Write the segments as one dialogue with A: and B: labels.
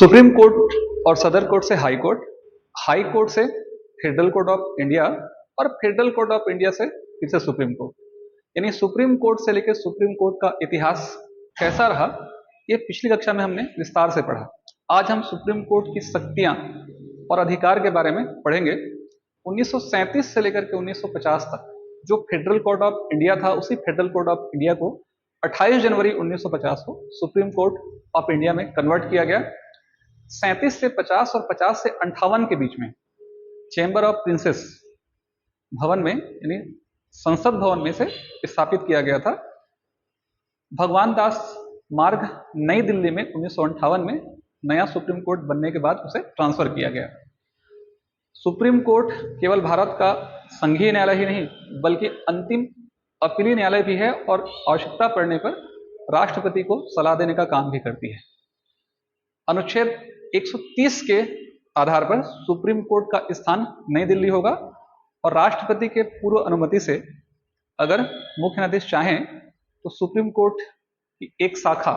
A: Supreme court और सदर court से हाई कोर्ट से फेडरल कोर्ट ऑफ इंडिया और फेडरल कोर्ट ऑफ इंडिया से फिर से सुप्रीम कोर्ट। यानी सुप्रीम कोर्ट से लेकर सुप्रीम कोर्ट का इतिहास कैसा रहा, ये पिछली कक्षा में हमने विस्तार से पढ़ा। आज हम सुप्रीम कोर्ट की शक्तियां और अधिकार के बारे में पढ़ेंगे। 1937 से लेकर के 1950 तक जो फेडरल कोर्ट ऑफ इंडिया था, उसी फेडरल कोर्ट ऑफ इंडिया को 28 जनवरी 1950 को सुप्रीम कोर्ट ऑफ इंडिया में कन्वर्ट किया गया। 37 से 50 और 50 से 58 के बीच में चैम्बर ऑफ प्रिंसेस भवन में, यानी संसद भवन में से स्थापित किया गया था। भगवान दास मार्ग नई दिल्ली में 1958 में नया सुप्रीम कोर्ट बनने के बाद उसे ट्रांसफर किया गया। सुप्रीम कोर्ट केवल भारत का संघीय न्यायालय ही नहीं बल्कि अंतिम अपीली न्यायालय भी है और आवश्यकता पड़ने पर राष्ट्रपति को सलाह देने का काम भी करती है। अनुच्छेद 130 के आधार पर सुप्रीम कोर्ट का स्थान नई दिल्ली होगा और राष्ट्रपति के पूर्व अनुमति से अगर मुख्य न्यायाधीश चाहें तो सुप्रीम कोर्ट की एक शाखा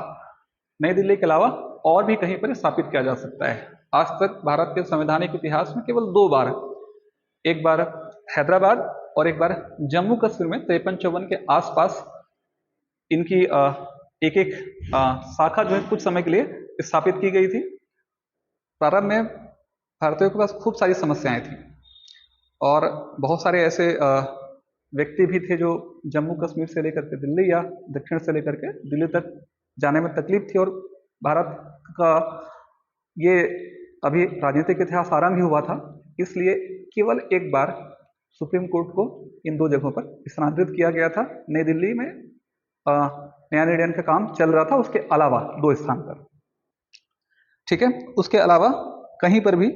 A: नई दिल्ली के अलावा और भी कहीं पर स्थापित किया जा सकता है। आज तक भारत के संवैधानिक इतिहास में केवल 2 बार, एक बार हैदराबाद और एक बार जम्मू कश्मीर में 53-54 के आसपास इनकी एक एक शाखा जो है कुछ समय के लिए स्थापित की गई थी। प्रारंभ में भारतीयों के पास खूब सारी समस्याएं थी और बहुत सारे ऐसे व्यक्ति भी थे जो जम्मू कश्मीर से लेकर के दिल्ली या दक्षिण से लेकर के दिल्ली तक जाने में तकलीफ थी। और भारत का ये अभी राजनीतिक इतिहास आरंभ ही हुआ था, इसलिए केवल एक बार सुप्रीम कोर्ट को इन 2 जगहों पर स्थानांतरित किया गया था। नई दिल्ली में नया निर्णय का काम चल रहा था, उसके अलावा 2 स्थान पर, ठीक है। उसके अलावा कहीं पर भी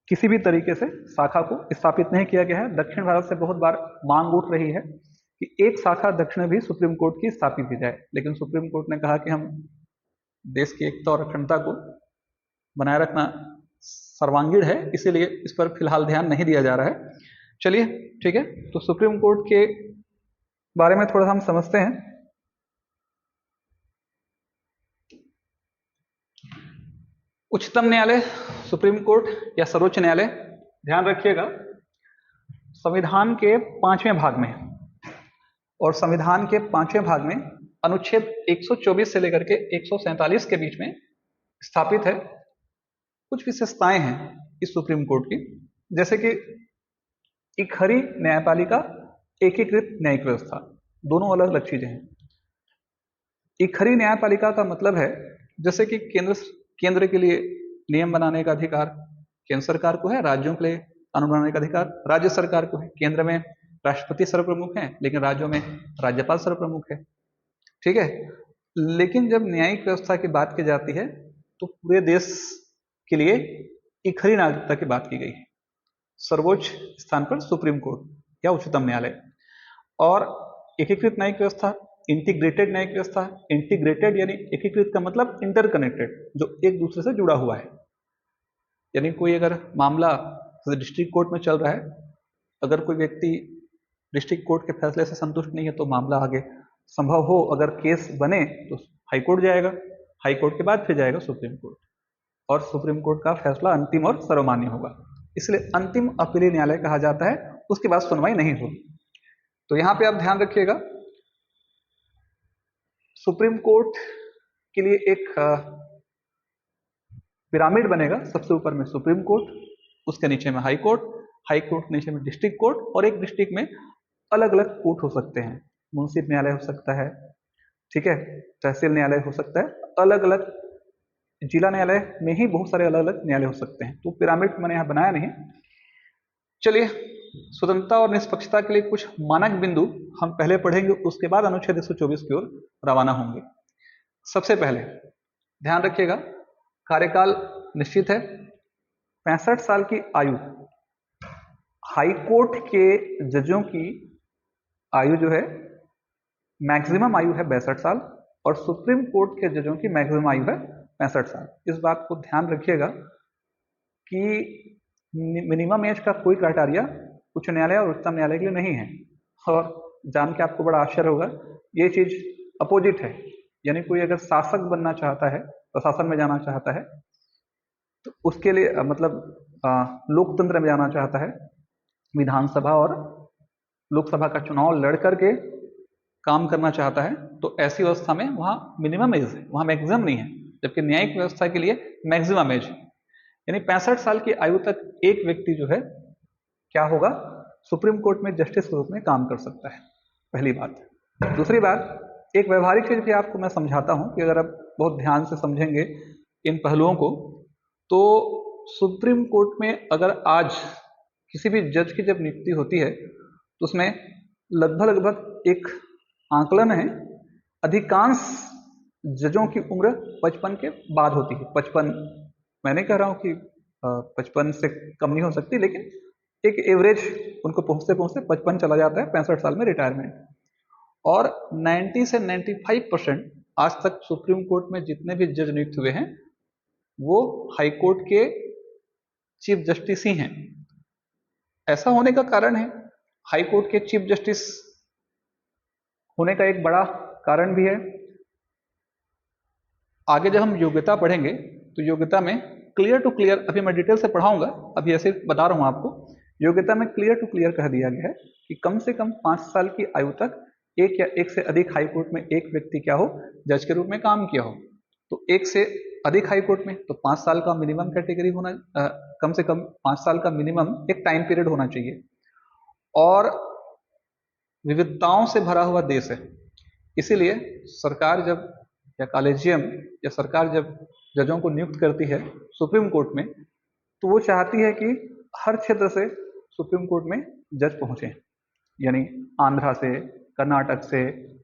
A: किसी भी तरीके से शाखा को स्थापित नहीं किया गया है। दक्षिण भारत से बहुत बार मांग उठ रही है कि एक शाखा दक्षिण में भी सुप्रीम कोर्ट की स्थापित की जाए, लेकिन सुप्रीम कोर्ट ने कहा कि हम देश की एकता और अखंडता को बनाए रखना सर्वांगीण है, इसीलिए इस पर फिलहाल ध्यान नहीं दिया जा रहा है। चलिए ठीक है, तो सुप्रीम कोर्ट के बारे में थोड़ा सा हम समझते हैं। उच्चतम न्यायालय, सुप्रीम कोर्ट या सर्वोच्च न्यायालय, ध्यान रखिएगा संविधान के 5वें भाग में, और संविधान के 5वें भाग में अनुच्छेद 124 से लेकर के 147 के बीच में स्थापित है। कुछ विशेषताएं हैं इस सुप्रीम कोर्ट की, जैसे कि इकहरी न्यायपालिका, एकीकृत न्यायिक व्यवस्था, दोनों अलग अलग चीजें हैं। इकहरी न्यायपालिका का मतलब है जैसे कि केंद्र के लिए नियम बनाने का अधिकार केंद्र सरकार को है, राज्यों के लिए कानून बनाने का अधिकार राज्य सरकार को है। केंद्र में राष्ट्रपति सर्वप्रमुख है, लेकिन राज्यों में राज्यपाल सर्वप्रमुख है, ठीक है। लेकिन जब न्यायिक व्यवस्था की बात की जाती है तो पूरे देश के लिए इकहरी नागरिकता की बात की गई है। सर्वोच्च स्थान पर सुप्रीम कोर्ट या उच्चतम न्यायालय। और एकीकृत न्यायिक व्यवस्था, इंटीग्रेटेड न्यायिक व्यवस्था। इंटीग्रेटेड यानी एकीकृत का मतलब इंटरकनेक्टेड, जो एक दूसरे से जुड़ा हुआ है। यानी कोई अगर मामला डिस्ट्रिक्ट कोर्ट में चल रहा है, अगर कोई व्यक्ति डिस्ट्रिक्ट कोर्ट के फैसले से संतुष्ट नहीं है तो मामला आगे संभव हो अगर केस बने तो हाई कोर्ट जाएगा, हाई कोर्ट के बाद फिर जाएगा सुप्रीम कोर्ट, और सुप्रीम कोर्ट का फैसला अंतिम और सर्वमान्य होगा, इसलिए अंतिम अपीली न्यायालय कहा जाता है। उसके बाद सुनवाई नहीं होगी। तो यहां पे आप ध्यान रखिएगा, सुप्रीम कोर्ट के लिए एक पिरामिड बनेगा। सबसे ऊपर में सुप्रीम कोर्ट, उसके नीचे में हाई कोर्ट, हाई कोर्ट के नीचे में डिस्ट्रिक्ट कोर्ट, और एक डिस्ट्रिक्ट में अलग अलग कोर्ट हो सकते हैं। मुंसिफ न्यायालय हो सकता है, ठीक है, तहसील न्यायालय हो सकता है, अलग अलग जिला न्यायालय में ही बहुत सारे अलग अलग न्यायालय हो सकते हैं। तो पिरामिड मैंने यहाँ बनाया नहीं। चलिए, स्वतंत्रता और निष्पक्षता के लिए कुछ मानक बिंदु हम पहले पढ़ेंगे, उसके बाद अनुच्छेद 124 की ओर रवाना होंगे। सबसे पहले ध्यान रखिएगा, कार्यकाल निश्चित है, 65 साल की आयु। हाई कोर्ट के जजों की आयु जो है मैक्सिमम आयु है 62 साल, और सुप्रीम कोर्ट के जजों की मैक्सिमम आयु है 65 साल। इस बात को ध्यान रखिएगा कि मिनिमम एज का कोई क्राइटेरिया उच्च न्यायालय और उच्चतम न्यायालय के लिए नहीं है। और जान के आपको बड़ा आश्चर्य होगा, ये चीज अपोजिट है। यानी कोई अगर शासक बनना चाहता है प्रशासन में जाना चाहता है तो उसके लिए लोकतंत्र में जाना चाहता है, विधानसभा और लोकसभा का चुनाव लड़ करके काम करना चाहता है, तो ऐसी व्यवस्था में वहाँ मिनिमम एज है, वहाँ मैक्सिमम नहीं है, जबकि न्यायिक व्यवस्था के लिए मैक्सिमम एज है। यानी 65 साल की आयु तक एक व्यक्ति जो है क्या होगा, सुप्रीम कोर्ट में जस्टिस के रूप में काम कर सकता है, पहली बात। दूसरी बात, एक व्यवहारिक चीज भी आपको मैं समझाता हूं कि अगर आप बहुत ध्यान से समझेंगे इन पहलुओं को, तो सुप्रीम कोर्ट में अगर आज किसी भी जज की जब नियुक्ति होती है तो उसमें लगभग एक आंकलन है, अधिकांश जजों की उम्र 55 के बाद होती है। 55, मैं नहीं कह रहा हूं कि 55 से कम नहीं हो सकती, लेकिन एक एवरेज उनको पहुंचते पहुंचते 55 चला जाता है, 65 साल में रिटायरमेंट। और 90 से 95% आज तक सुप्रीम कोर्ट में जितने भी जज नियुक्त हुए हैं वो हाई कोर्ट के चीफ जस्टिस ही हैं। ऐसा होने का कारण है, हाई कोर्ट के चीफ जस्टिस होने का एक बड़ा कारण भी है, आगे जब हम योग्यता पढ़ेंगे तो योग्यता में क्लियर टू क्लियर, अभी मैं डिटेल से पढ़ाऊंगा, अभी ऐसे बता रहा हूं आपको, योग्यता में क्लियर टू क्लियर कह दिया गया है कि कम से कम 5 साल की आयु तक एक या एक से अधिक हाई कोर्ट में एक व्यक्ति क्या हो, जज के रूप में काम किया हो। तो एक से अधिक हाई कोर्ट में तो 5 साल का मिनिमम कैटेगरी होना, कम से कम 5 साल का मिनिमम एक टाइम पीरियड होना चाहिए। और विविधताओं से भरा हुआ देश है, इसीलिए सरकार जब या कॉलेजियम या सरकार जब जजों को नियुक्त करती है सुप्रीम कोर्ट में, तो वो चाहती है कि हर क्षेत्र से सुप्रीम कोर्ट में जज पहुंचे, यानी आंध्रा से, कर्नाटक से,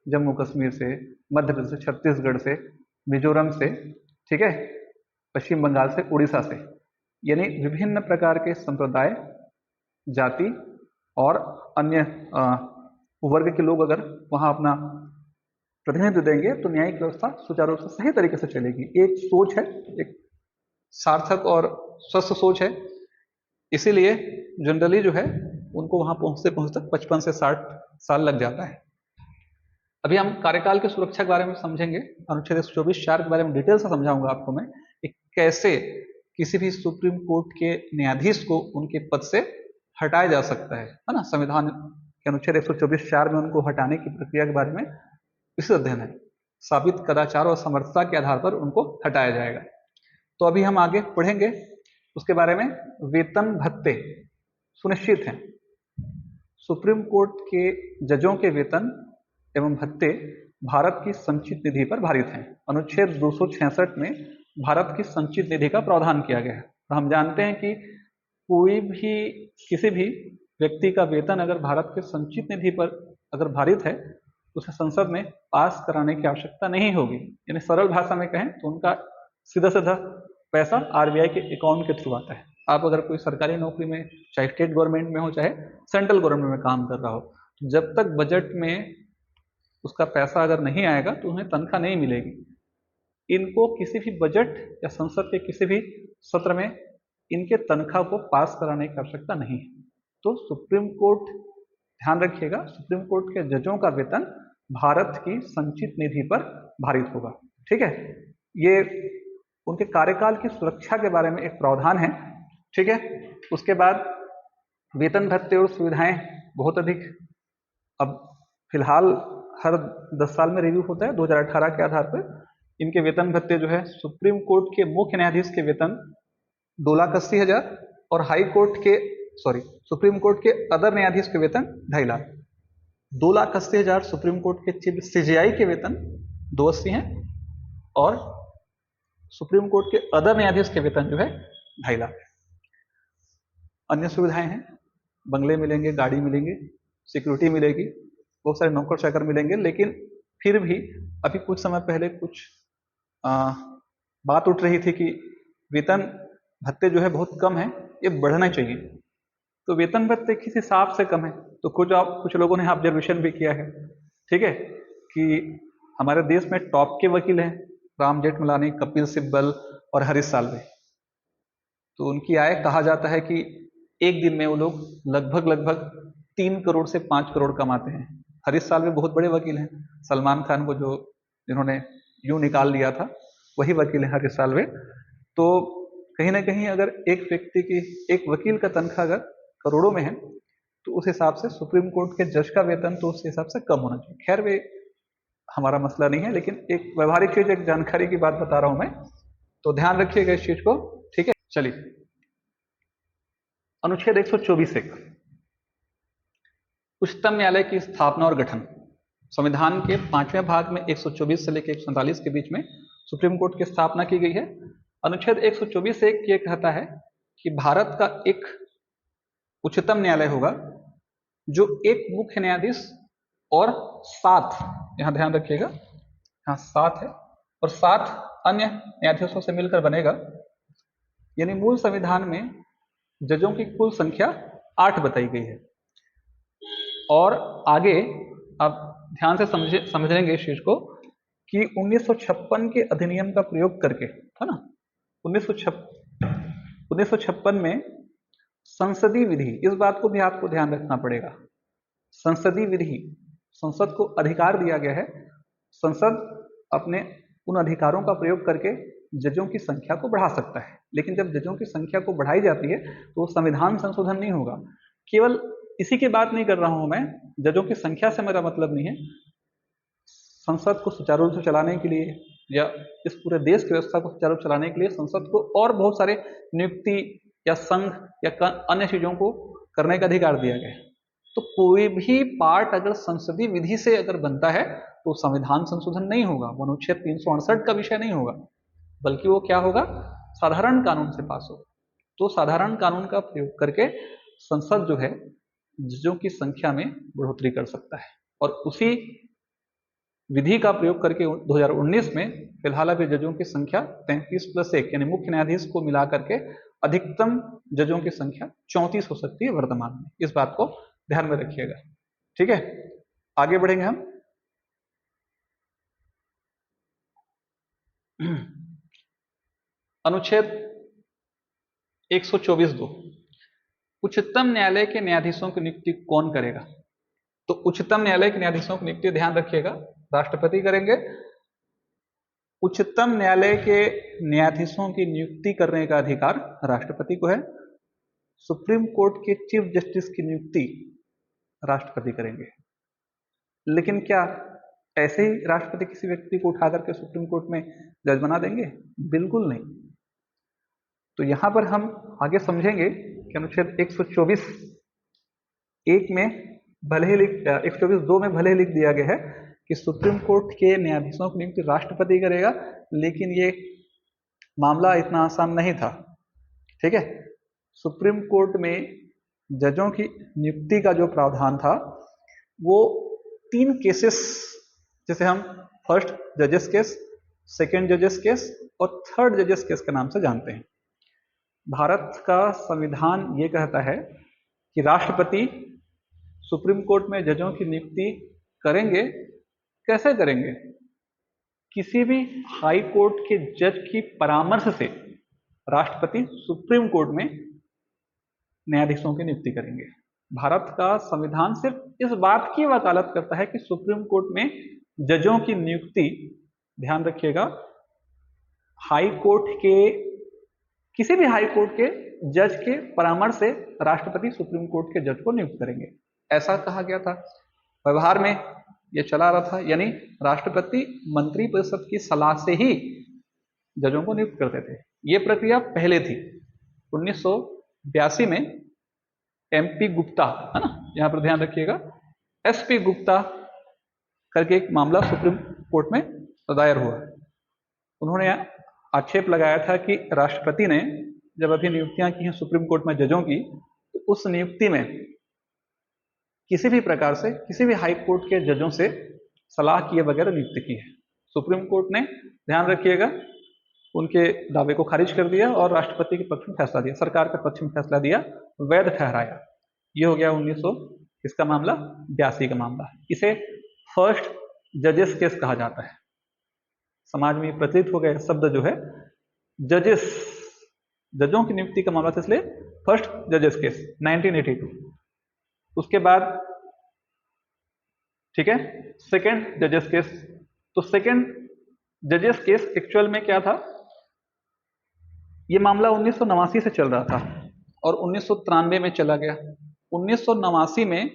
A: जम्मू कश्मीर से, मध्य प्रदेश से, छत्तीसगढ़ से, मिजोरम से, ठीक है, पश्चिम बंगाल से, उड़ीसा से, यानी विभिन्न प्रकार के संप्रदाय, जाति और अन्य वर्ग के लोग अगर वहां अपना प्रतिनिधित्व देंगे तो न्यायिक व्यवस्था सुचारू रूप से सही तरीके से चलेगी। एक सोच है, एक सार्थक और स्वस्थ सोच है, इसीलिए जनरली जो है उनको वहां पहुंचते पहुंचते 55 से 60 साल लग जाता है। अभी हम कार्यकाल की सुरक्षा के बारे में समझेंगे, अनुच्छेद 124(4) के बारे में डिटेल से समझाऊंगा आपको मैं, कैसे किसी भी सुप्रीम कोर्ट के न्यायाधीश को उनके पद से हटाया जा सकता है ना। संविधान के अनुच्छेद 124(4) में उनको हटाने की प्रक्रिया के बारे में विस्तृत अध्ययन है, साबित कदाचार और समर्थता के आधार पर उनको हटाया जाएगा। तो अभी हम आगे पढ़ेंगे उसके बारे में। वेतन भत्ते सुनिश्चित हैं, सुप्रीम कोर्ट के जजों के वेतन एवं भत्ते भारत की संचित निधि पर भारित हैं। अनुच्छेद 266 में भारत की संचित निधि का प्रावधान किया गया है। तो हम जानते हैं कि कोई भी किसी भी व्यक्ति का वेतन अगर भारत के संचित निधि पर अगर भारित है तो उसे संसद में पास कराने की आवश्यकता नहीं होगी। यानी सरल भाषा में कहें तो उनका सीधा सीधा पैसा आरबीआई के अकाउंट के थ्रू आता है। आप अगर कोई सरकारी नौकरी में, चाहे स्टेट गवर्नमेंट में हो चाहे सेंट्रल गवर्नमेंट में काम कर रहा हो, तो जब तक बजट में उसका पैसा अगर नहीं आएगा तो उन्हें तनख्वाह नहीं मिलेगी। इनको किसी भी बजट या संसद के किसी भी सत्र में इनके तनख्वाह को पास कराने की आवश्यकता नहीं है। तो सुप्रीम कोर्ट, ध्यान रखिएगा, सुप्रीम कोर्ट के जजों का वेतन भारत की संचित निधि पर भारित होगा, ठीक है। ये उनके कार्यकाल की सुरक्षा के बारे में एक प्रावधान है, ठीक है। उसके बाद वेतन भत्ते और सुविधाएं बहुत अधिक, अब फिलहाल हर 10 साल में रिव्यू होता है, 2018 के आधार पर इनके वेतन भत्ते जो है, सुप्रीम कोर्ट के मुख्य न्यायाधीश के वेतन 2,80,000 और हाई कोर्ट के सुप्रीम कोर्ट के अदर न्यायाधीश के वेतन 2.5 लाख। 2,80,000 सुप्रीम कोर्ट के चीफ सीजेआई के वेतन 280 हैं और सुप्रीम कोर्ट के अदर न्यायाधीश के वेतन जो है 2.5 लाख है। अन्य सुविधाएं हैं, बंगले मिलेंगे, गाड़ी मिलेंगी, सिक्योरिटी मिलेगी, बहुत सारे नौकर चाकर मिलेंगे, लेकिन फिर भी अभी कुछ समय पहले कुछ बात उठ रही थी कि वेतन भत्ते जो है बहुत कम है, ये बढ़ना चाहिए। तो वेतन भत्ते किस हिसाब से कम है, तो कुछ लोगों ने ऑब्जर्वेशन भी किया है, ठीक है, कि हमारे देश में टॉप के वकील हैं राम जेठमलानी, कपिल सिब्बल और हरीश साल्वे। तो उनकी आय कहा जाता है कि एक दिन में वो लोग लगभग 3 करोड़ से 5 करोड़ कमाते हैं। हरीश साल्वे बहुत बड़े वकील हैं, सलमान खान को जिन्होंने यूं निकाल लिया था, वही वकील है हर साल में। तो कहीं ना कहीं अगर एक व्यक्ति की, एक वकील का तनख्वाह अगर करोड़ों में है, तो उस हिसाब से सुप्रीम कोर्ट के जज का वेतन तो उस हिसाब से कम होना चाहिए। खैर वे हमारा मसला नहीं है, लेकिन एक व्यवहारिक चीज, एक जानकारी की बात बता रहा हूं मैं, तो ध्यान रखिएगा इस चीज को। ठीक है, चलिए अनुच्छेद 124 एक, उच्चतम न्यायालय की स्थापना और गठन। संविधान के 5वें भाग में 124 से लेकर 147 के बीच में सुप्रीम कोर्ट की स्थापना की गई है। अनुच्छेद 124 एक ये कहता है कि भारत का एक उच्चतम न्यायालय होगा जो एक मुख्य न्यायाधीश और 7, यहां ध्यान रखिएगा, हाँ 7 है, और 7 अन्य न्यायाधीशों से मिलकर बनेगा। यानी मूल संविधान में जजों की कुल संख्या 8 बताई गई है। और आगे आप ध्यान से समझेंगे इस चीज को कि 1956 के अधिनियम का प्रयोग करके, है ना, 1956 में संसदीय विधि, इस बात को भी आपको ध्यान रखना पड़ेगा। संसदीय विधि, संसद को अधिकार दिया गया है, संसद अपने उन अधिकारों का प्रयोग करके जजों की संख्या को बढ़ा सकता है। लेकिन जब जजों की संख्या को बढ़ाई जाती है तो संविधान संशोधन नहीं होगा। केवल इसी की बात नहीं कर रहा हूं मैं, जजों की संख्या से मेरा मतलब नहीं है। संसद को सुचारू रूप से चलाने के लिए या इस पूरे देश की व्यवस्था को सुचारू रूप से चलाने के लिए संसद को और बहुत सारे नियुक्ति या संघ या अन्य चीजों को करने का अधिकार दिया गया है। तो कोई भी पार्ट अगर संसदीय विधि से अगर बनता है तो संविधान संशोधन नहीं होगा, वो अनुच्छेद 368 का विषय नहीं होगा, बल्कि वो क्या होगा, साधारण कानून से पास होगा। तो साधारण कानून का प्रयोग करके संसद जो है जजों की संख्या में बढ़ोतरी कर सकता है। और उसी विधि का प्रयोग करके 2019 में फिलहाल अभी जजों की संख्या 33+1 यानी मुख्य न्यायाधीश को मिला करके अधिकतम जजों की संख्या 34 हो सकती है वर्तमान में। इस बात को ध्यान में रखिएगा। ठीक है, आगे बढ़ेंगे हम। अनुच्छेद 124(2), उच्चतम न्यायालय के न्यायाधीशों की नियुक्ति कौन करेगा? तो उच्चतम न्यायालय के न्यायाधीशों की नियुक्ति, ध्यान रखिएगा, राष्ट्रपति करेंगे। उच्चतम न्यायालय के न्यायाधीशों की नियुक्ति करने का अधिकार राष्ट्रपति को है। सुप्रीम कोर्ट के चीफ जस्टिस की नियुक्ति राष्ट्रपति करेंगे। लेकिन क्या ऐसे ही राष्ट्रपति किसी व्यक्ति को उठा करके सुप्रीम कोर्ट में जज बना देंगे? बिल्कुल नहीं। तो यहां पर हम आगे समझेंगे कि अनुच्छेद 124(1) में भले ही 124(2) में भले ही लिख दिया गया है कि सुप्रीम कोर्ट के न्यायाधीशों की नियुक्ति राष्ट्रपति करेगा, लेकिन ये मामला इतना आसान नहीं था। ठीक है, सुप्रीम कोर्ट में जजों की नियुक्ति का जो प्रावधान था वो 3 केसेस, जिसे हम फर्स्ट जजेस केस, सेकेंड जजेस केस और थर्ड जजेस केस के नाम से जानते हैं। भारत का संविधान ये कहता है कि राष्ट्रपति सुप्रीम कोर्ट में जजों की नियुक्ति करेंगे। कैसे करेंगे? किसी भी हाई कोर्ट के जज की परामर्श से राष्ट्रपति सुप्रीम कोर्ट में न्यायाधीशों की नियुक्ति करेंगे। भारत का संविधान सिर्फ इस बात की वकालत करता है कि सुप्रीम कोर्ट में जजों की नियुक्ति, ध्यान रखिएगा, हाई कोर्ट के, किसी भी हाई कोर्ट के जज के परामर्श से राष्ट्रपति सुप्रीम कोर्ट के जज को नियुक्त करेंगे, ऐसा कहा गया था। व्यवहार में यह चला रहा था, यानी राष्ट्रपति मंत्रिपरिषद की सलाह से ही जजों को नियुक्त करते थे। यह प्रक्रिया पहले थी। 1982 में MP गुप्ता, है ना, यहां पर ध्यान रखिएगा, SP गुप्ता करके एक मामला सुप्रीम कोर्ट में दायर हुआ। उन्होंने आक्षेप लगाया था कि राष्ट्रपति ने जब अभी नियुक्तियां की हैं सुप्रीम कोर्ट में जजों की, तो उस नियुक्ति में किसी भी प्रकार से किसी भी हाई कोर्ट के जजों से सलाह किए बगैर नियुक्ति की है। सुप्रीम कोर्ट ने, ध्यान रखिएगा, उनके दावे को खारिज कर दिया और राष्ट्रपति के पक्ष में फैसला दिया, सरकार के पक्ष में फैसला दिया, वैध ठहराया। ये हो गया 1900 इसका मामला 82 का मामला। इसे फर्स्ट जजेस केस कहा जाता है। समाज में प्रचलित हो गया शब्द जो है जजेस, जजों की नियुक्ति का मामला था, इसलिए फर्स्ट जजेस केस 1982। उसके बाद, ठीक है, सेकेंड जजेस केस। तो सेकेंड जजेस केस एक्चुअल में क्या था, ये मामला 1989 से चल रहा था और 1993 में चला गया। 1989 में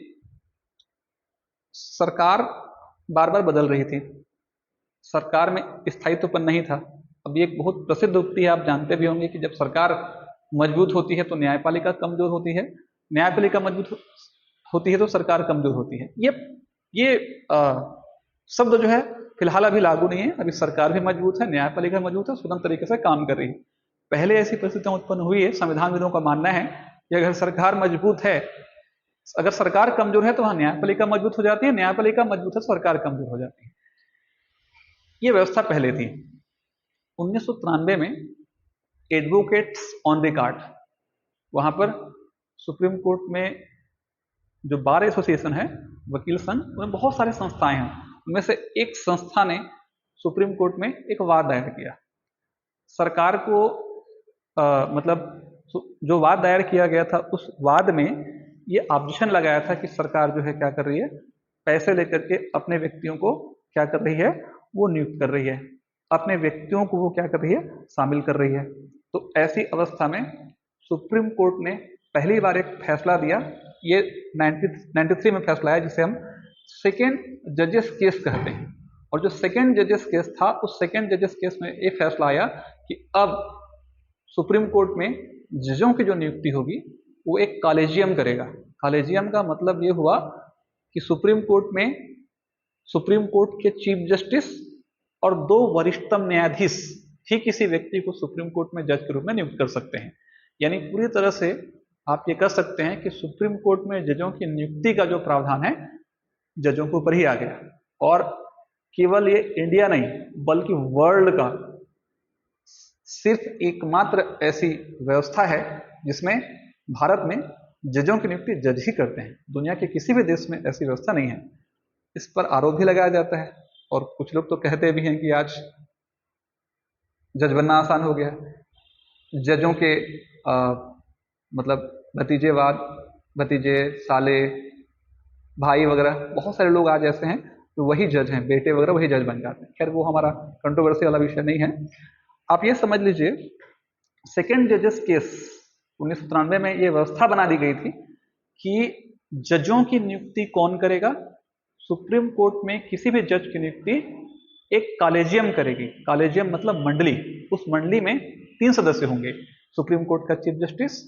A: सरकार बार बार बदल रही थी, सरकार में स्थायित्व नहीं था। अब ये एक बहुत प्रसिद्ध उक्ति है, आप जानते भी होंगे कि जब सरकार मजबूत होती है तो न्यायपालिका कमजोर होती है, न्यायपालिका मजबूत होती है तो सरकार कमजोर होती है। ये शब्द जो है फिलहाल अभी लागू नहीं है, अभी सरकार भी मजबूत है, न्यायपालिका मजबूत है, स्वतंत्र तरीके से काम कर रही है। पहले ऐसी परिस्थितियां उत्पन्न हुई है, संविधानविदों का मानना है कि अगर सरकार मजबूत है, अगर सरकार कमजोर है तो वहां न्यायपालिका मजबूत हो जाती है, न्यायपालिका मजबूत है तो सरकार कमजोर हो जाती है। ये व्यवस्था पहले थी। 1993 में एडवोकेट्स ऑन रिकॉर्ड, वहां पर सुप्रीम कोर्ट में जो बार एसोसिएशन है, वकील संघ, उनमें बहुत सारे संस्थाएं हैं, उनमें से एक संस्था ने सुप्रीम कोर्ट में एक वाद दायर किया। सरकार को मतलब जो वाद दायर किया गया था, उस वाद में ये ऑब्जेक्शन लगाया था कि सरकार जो है क्या कर रही है, पैसे लेकर के अपने व्यक्तियों को क्या कर रही है, वो नियुक्त कर रही है, अपने व्यक्तियों को वो क्या कर रही है, शामिल कर रही है। तो ऐसी अवस्था में सुप्रीम कोर्ट ने पहली बार एक फैसला दिया, ये 93 में फैसला आया, जिसे हम सेकेंड जजेस केस कहते हैं। और जो सेकेंड जजेस केस था, उस सेकेंड जजेस केस में एक फैसला आया कि अब सुप्रीम कोर्ट में जजों की जो नियुक्ति होगी वो एक कॉलेजियम करेगा। कॉलेजियम का मतलब ये हुआ कि सुप्रीम कोर्ट में सुप्रीम कोर्ट के चीफ जस्टिस और 2 वरिष्ठतम न्यायाधीश ही किसी व्यक्ति को सुप्रीम कोर्ट में जज के रूप में नियुक्त कर सकते हैं। यानी पूरी तरह से आप ये कह सकते हैं कि सुप्रीम कोर्ट में जजों की नियुक्ति का जो प्रावधान है जजों के ऊपर ही आ गया। और केवल ये इंडिया नहीं बल्कि वर्ल्ड का सिर्फ एकमात्र ऐसी व्यवस्था है जिसमें भारत में जजों की नियुक्ति जज ही करते हैं। दुनिया के किसी भी देश में ऐसी व्यवस्था नहीं है। इस पर आरोप भी लगाया जाता है और कुछ लोग तो कहते भी हैं कि आज जज बनना आसान हो गया। जजों के मतलब भतीजेवाद, भतीजे, साले, भाई वगैरह बहुत सारे लोग आज ऐसे हैं तो वही जज हैं, बेटे वगैरह वही जज बन जाते हैं। खैर वो हमारा कंट्रोवर्सी वाला विषय नहीं है। आप ये समझ लीजिए, सेकेंड जजेस केस 1993 में ये व्यवस्था बना दी गई थी कि जजों की नियुक्ति कौन करेगा। सुप्रीम कोर्ट में किसी भी जज की नियुक्ति एक कॉलेजियम करेगी। कॉलेजियम मतलब मंडली। उस मंडली में 3 सदस्य होंगे, सुप्रीम कोर्ट का चीफ जस्टिस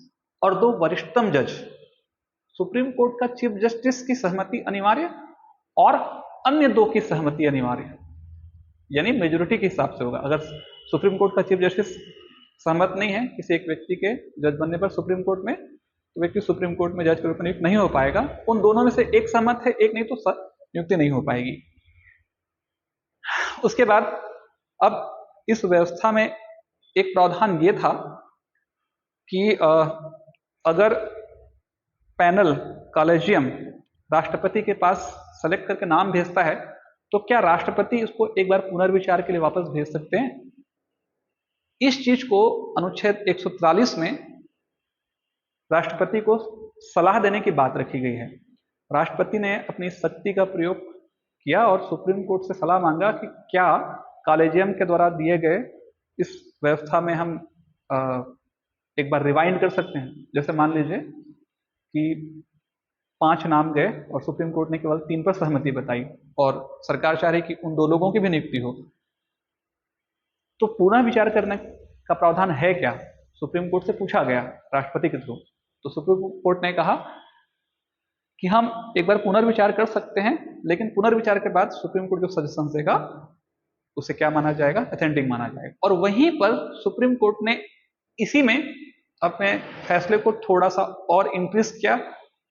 A: और 2 वरिष्ठतम जज। सुप्रीम कोर्ट का चीफ जस्टिस की सहमति अनिवार्य और अन्य 2 की सहमति अनिवार्य, यानी मेजोरिटी के हिसाब से होगा। अगर सुप्रीम कोर्ट का चीफ जस्टिस सहमत नहीं है किसी एक व्यक्ति के जज बनने पर सुप्रीम कोर्ट में, तो व्यक्ति सुप्रीम कोर्ट में जज के रूप में नियुक्त नहीं हो पाएगा। उन दोनों में से एक सहमत है, एक नहीं, तो नियुक्ति नहीं हो पाएगी। उसके बाद अब इस व्यवस्था में एक प्रावधान ये था कि अगर पैनल, कॉलेजियम राष्ट्रपति के पास सेलेक्ट करके नाम भेजता है तो क्या राष्ट्रपति उसको एक बार पुनर्विचार के लिए वापस भेज सकते हैं। इस चीज को अनुच्छेद 143 में राष्ट्रपति को सलाह देने की बात रखी गई है। राष्ट्रपति ने अपनी शक्ति का प्रयोग किया और सुप्रीम कोर्ट से सलाह मांगा कि क्या कॉलेजियम के द्वारा दिए गए इस व्यवस्था में हम एक बार रिवाइंड कर सकते हैं। जैसे मान लीजिए कि 5 नाम गए और सुप्रीम कोर्ट ने केवल 3 पर सहमति बताई और सरकार चाह रही कि उन 2 लोगों की भी नियुक्ति हो, तो पुनः विचार करने का प्रावधान है क्या, सुप्रीम कोर्ट से पूछा गया राष्ट्रपति के थ्रू। तो सुप्रीम कोर्ट ने कहा कि हम एक बार पुनर्विचार कर सकते हैं, लेकिन पुनर्विचार के बाद सुप्रीम कोर्ट जो सजेशन देगा उसे क्या माना जाएगा, अथेंटिक माना जाएगा। और वहीं पर सुप्रीम कोर्ट ने इसी में अपने फैसले को थोड़ा सा और इंक्रीज किया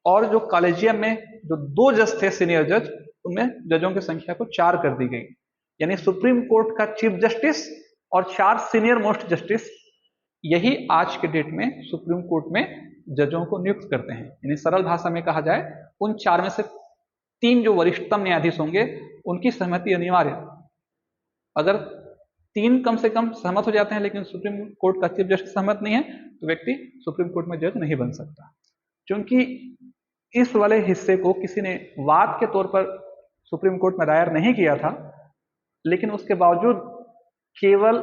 A: और जो कॉलेजियम में जो 2 जज थे सीनियर जज, उनमें जजों की संख्या को 4 कर दी गई। यानी सुप्रीम कोर्ट का चीफ जस्टिस और 4 सीनियर मोस्ट जस्टिस, यही आज के डेट में सुप्रीम कोर्ट में जजों को नियुक्त करते हैं। यानी सरल भाषा में कहा जाए, उन 4 में से 3 जो वरिष्ठतम न्यायाधीश होंगे उनकी सहमति अनिवार्य। अगर 3 कम से कम सहमत हो जाते हैं लेकिन सुप्रीम कोर्ट का चीफ जस्टिस सहमत नहीं है तो व्यक्ति सुप्रीम कोर्ट में जज नहीं बन सकता। क्योंकि इस वाले हिस्से को किसी ने वाद के तौर पर सुप्रीम कोर्ट में दायर नहीं किया था, लेकिन उसके बावजूद केवल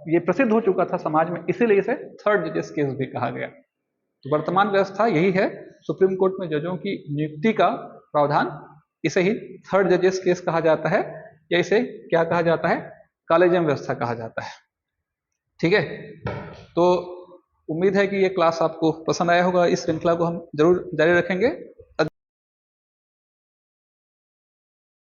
A: ये प्रसिद्ध हो चुका था समाज में, इसीलिए इसे थर्ड जजेस केस भी कहा गया। तो वर्तमान व्यवस्था यही है, सुप्रीम कोर्ट में जजों की नियुक्ति का प्रावधान, इसे ही थर्ड जजेस केस कहा जाता है, या इसे क्या कहा जाता है, कॉलेजियम व्यवस्था कहा जाता है। ठीक है, तो उम्मीद है कि ये क्लास आपको पसंद आया होगा। इस श्रृंखला को हम जरूर जारी रखेंगे।